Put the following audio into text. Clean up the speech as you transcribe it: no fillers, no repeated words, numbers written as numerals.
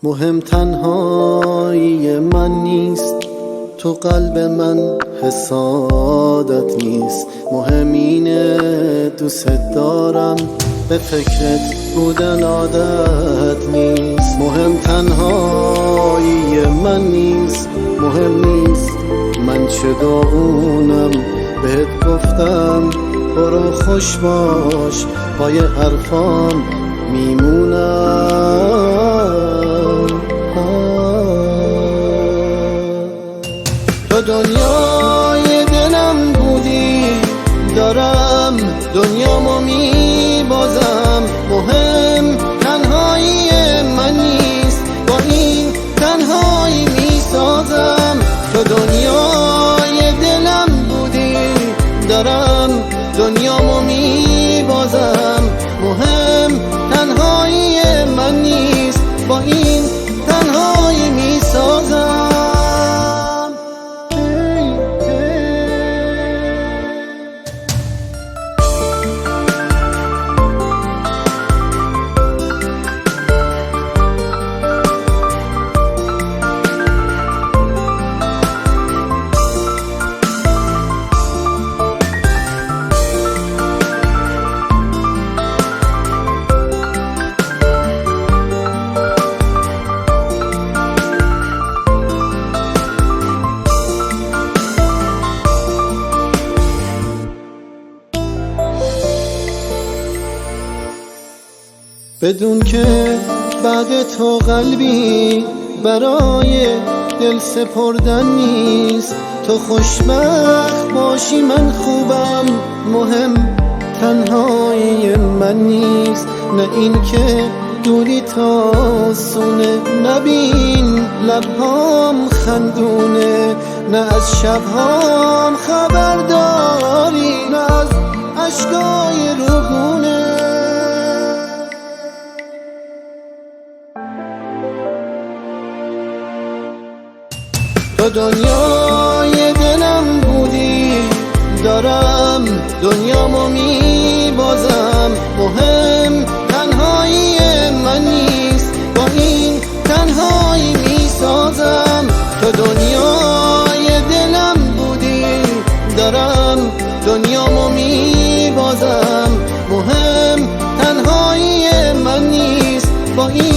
مهم تنهایی من نیست، تو قلب من حسادت نیست. مهم اینه دوست دارم، به فکرت بودن عادت نیست. مهم تنهایی من نیست، مهم نیست من چه داغونم. بهت گفتم برو خوش باش، پای حرفام میمونم. تو دنیای دلم بودی، دارم دنیامو میبازم. مهم تنهایی من نیست، با این تنهایی میسازم. تو دنیای دلم بودی، دارم دنیامو میبازم. مهم تنهایی من نیست، با این تنهایی میسازم. بدون که بعد تو قلبی برای دل سپردن نیست. تو خوشبخت باشی من خوبم، مهم تنهایی من نیست. نه این که دوری تا سونه، نبین لبهام خندونه. نه از شبهام خبرداری، نه از اشکای روگونه. تو دنیای دلم بودی، دارم دنیامو میبازم. مهم تنهایی من نیست، با این تنهایی میسازم. تو دنیای دلم بودی، دارم دنیامو میبازم. مهم تنهایی من نیست، با این